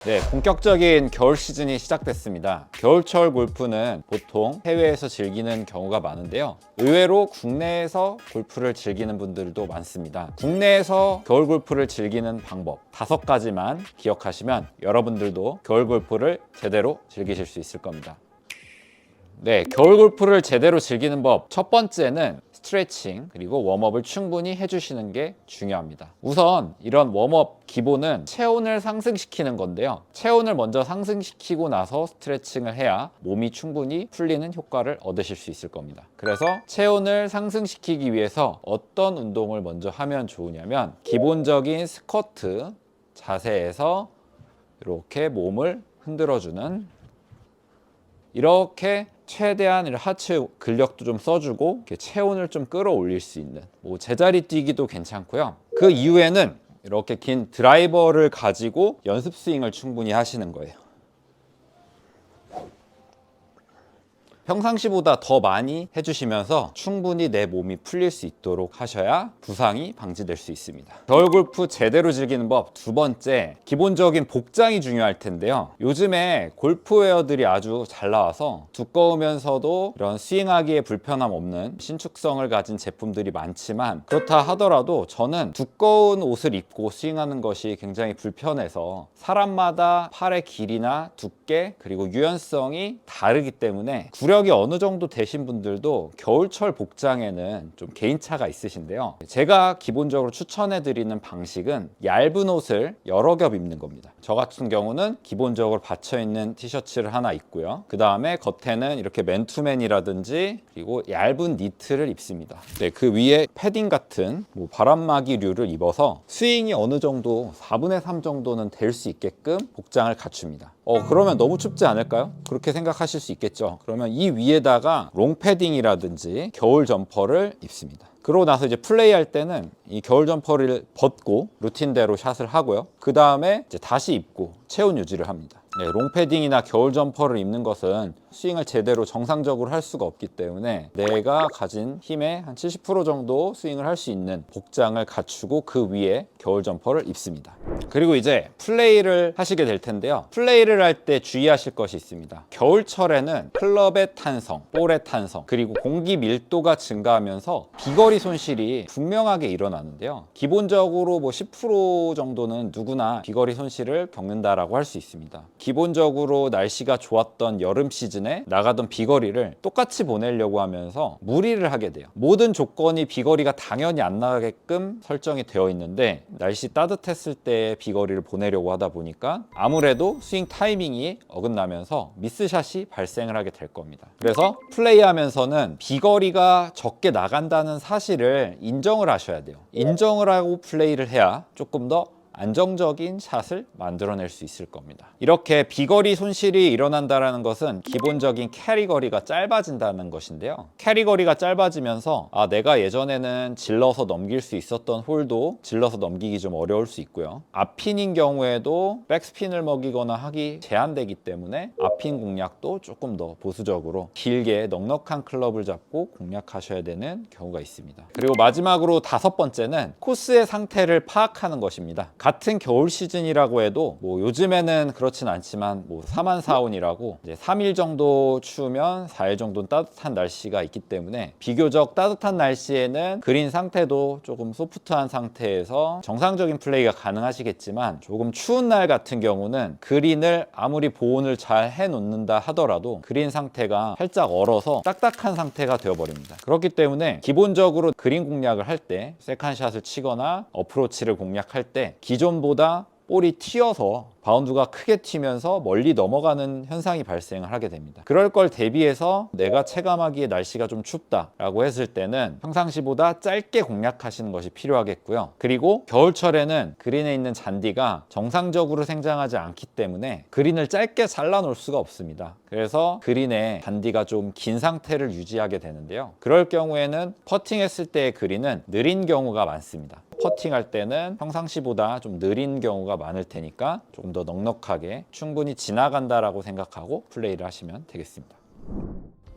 네, 본격적인 겨울 시즌이 시작됐습니다. 겨울철 골프는 보통 해외에서 즐기는 경우가 많은데요. 의외로 국내에서 골프를 즐기는 분들도 많습니다. 국내에서 겨울 골프를 즐기는 방법 5가지만 기억하시면 여러분들도 겨울 골프를 제대로 즐기실 수 있을 겁니다. 네, 겨울 골프를 제대로 즐기는 법 첫 번째는 스트레칭 그리고 웜업을 충분히 해주시는 게 중요합니다. 우선 이런 웜업 기본은 체온을 상승시키는 건데요. 체온을 먼저 상승시키고 나서 스트레칭을 해야 몸이 충분히 풀리는 효과를 얻으실 수 있을 겁니다. 그래서 체온을 상승시키기 위해서 어떤 운동을 먼저 하면 좋으냐면 기본적인 스쿼트 자세에서 이렇게 몸을 흔들어주는 이렇게 최대한 하체 근력도 좀 써주고 이렇게 체온을 좀 끌어올릴 수 있는 제자리 뛰기도 괜찮고요. 그 이후에는 이렇게 긴 드라이버를 가지고 연습 스윙을 충분히 하시는 거예요. 평상시보다 더 많이 해주시면서 충분히 내 몸이 풀릴 수 있도록 하셔야 부상이 방지될 수 있습니다. 겨울 골프 제대로 즐기는 법 두 번째, 기본적인 복장이 중요할 텐데요. 요즘에 골프웨어들이 아주 잘 나와서 두꺼우면서도 이런 스윙하기에 불편함 없는 신축성을 가진 제품들이 많지만 그렇다 하더라도 저는 두꺼운 옷을 입고 스윙하는 것이 굉장히 불편해서 사람마다 팔의 길이나 두께 그리고 유연성이 다르기 때문에 구력이 어느 정도 되신 분들도 겨울철 복장에는 좀 개인차가 있으신데요. 제가 기본적으로 추천해 드리는 방식은 얇은 옷을 여러 겹 입는 겁니다. 저 같은 경우는 기본적으로 받쳐 있는 티셔츠를 하나 입고요. 그 다음에 겉에는 이렇게 맨투맨이라든지 그리고 얇은 니트를 입습니다. 네, 그 위에 패딩 같은 바람막이류를 입어서 스윙이 어느 정도 4분의 3 정도는 될 수 있게끔 복장을 갖춥니다. 그러면 너무 춥지 않을까요? 그렇게 생각하실 수 있겠죠. 그러면 이 위에다가 롱패딩이라든지 겨울 점퍼를 입습니다. 그러고 나서 이제 플레이할 때는 이 겨울 점퍼를 벗고 루틴대로 샷을 하고요. 그 다음에 이제 다시 입고 체온 유지를 합니다. 네, 롱패딩이나 겨울 점퍼를 입는 것은 스윙을 제대로 정상적으로 할 수가 없기 때문에 내가 가진 힘의 한 70% 정도 스윙을 할 수 있는 복장을 갖추고 그 위에 겨울 점퍼를 입습니다. 그리고 이제 플레이를 하시게 될 텐데요. 플레이를 할 때 주의하실 것이 있습니다. 겨울철에는 클럽의 탄성, 볼의 탄성, 그리고 공기 밀도가 증가하면서 비거리 손실이 분명하게 일어나는데요. 기본적으로 10% 정도는 누구나 비거리 손실을 겪는다라고 할 수 있습니다. 기본적으로 날씨가 좋았던 여름 시즌에 나가던 비거리를 똑같이 보내려고 하면서 무리를 하게 돼요. 모든 조건이 비거리가 당연히 안 나가게끔 설정이 되어 있는데 날씨 따뜻했을 때 비거리를 보내려고 하다 보니까 아무래도 스윙 타이밍이 어긋나면서 미스샷이 발생을 하게 될 겁니다. 그래서 플레이하면서는 비거리가 적게 나간다는 사실을 인정을 하셔야 돼요. 인정을 하고 플레이를 해야 조금 더 안정적인 샷을 만들어낼 수 있을 겁니다. 이렇게 비거리 손실이 일어난다는 것은 기본적인 캐리 거리가 짧아진다는 것인데요. 캐리 거리가 짧아지면서 내가 예전에는 질러서 넘길 수 있었던 홀도 질러서 넘기기 좀 어려울 수 있고요. 앞핀인 경우에도 백스핀을 먹이거나 하기 제한되기 때문에 앞핀 공략도 조금 더 보수적으로 길게 넉넉한 클럽을 잡고 공략하셔야 되는 경우가 있습니다. 그리고 마지막으로 5번째는 코스의 상태를 파악하는 것입니다. 같은 겨울 시즌이라고 해도 요즘에는 그렇진 않지만 4만 4온이라고 이제 3일 정도 추우면 4일 정도는 따뜻한 날씨가 있기 때문에 비교적 따뜻한 날씨에는 그린 상태도 조금 소프트한 상태에서 정상적인 플레이가 가능하시겠지만 조금 추운 날 같은 경우는 그린을 아무리 보온을 잘 해놓는다 하더라도 그린 상태가 살짝 얼어서 딱딱한 상태가 되어버립니다. 그렇기 때문에 기본적으로 그린 공략을 할 때 세컨샷을 치거나 어프로치를 공략할 때 기존보다 볼이 튀어서 바운드가 크게 튀면서 멀리 넘어가는 현상이 발생을 하게 됩니다. 그럴 걸 대비해서 내가 체감하기에 날씨가 좀 춥다라고 했을 때는 평상시보다 짧게 공략하시는 것이 필요하겠고요. 그리고 겨울철에는 그린에 있는 잔디가 정상적으로 생장하지 않기 때문에 그린을 짧게 잘라 놓을 수가 없습니다. 그래서 그린에 잔디가 좀 긴 상태를 유지하게 되는데요. 그럴 경우에는 퍼팅했을 때의 그린은 느린 경우가 많습니다. 퍼팅할 때는 평상시보다 좀 느린 경우가 많을 테니까 조금 더 넉넉하게 충분히 지나간다라고 생각하고 플레이를 하시면 되겠습니다.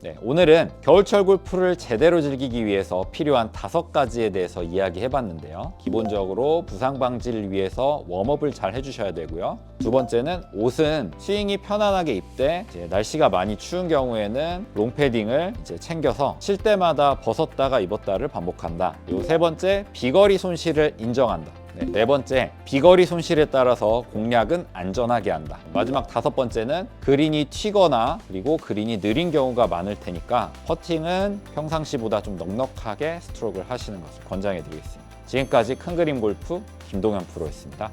네, 오늘은 겨울철 골프를 제대로 즐기기 위해서 필요한 5가지에 대해서 이야기해봤는데요. 기본적으로 부상 방지를 위해서 웜업을 잘 해주셔야 되고요. 두 번째는 옷은 스윙이 편안하게 입되 날씨가 많이 추운 경우에는 롱패딩을 챙겨서 쉴 때마다 벗었다가 입었다를 반복한다. 그리고 세 번째, 비거리 손실을 인정한다. 네 번째, 비거리 손실에 따라서 공략은 안전하게 한다. 마지막 5번째는 그린이 튀거나 그리고 그린이 느린 경우가 많을 테니까 퍼팅은 평상시보다 좀 넉넉하게 스트로크를 하시는 것을 권장해 드리겠습니다. 지금까지 큰 그림 골프 김동현 프로였습니다.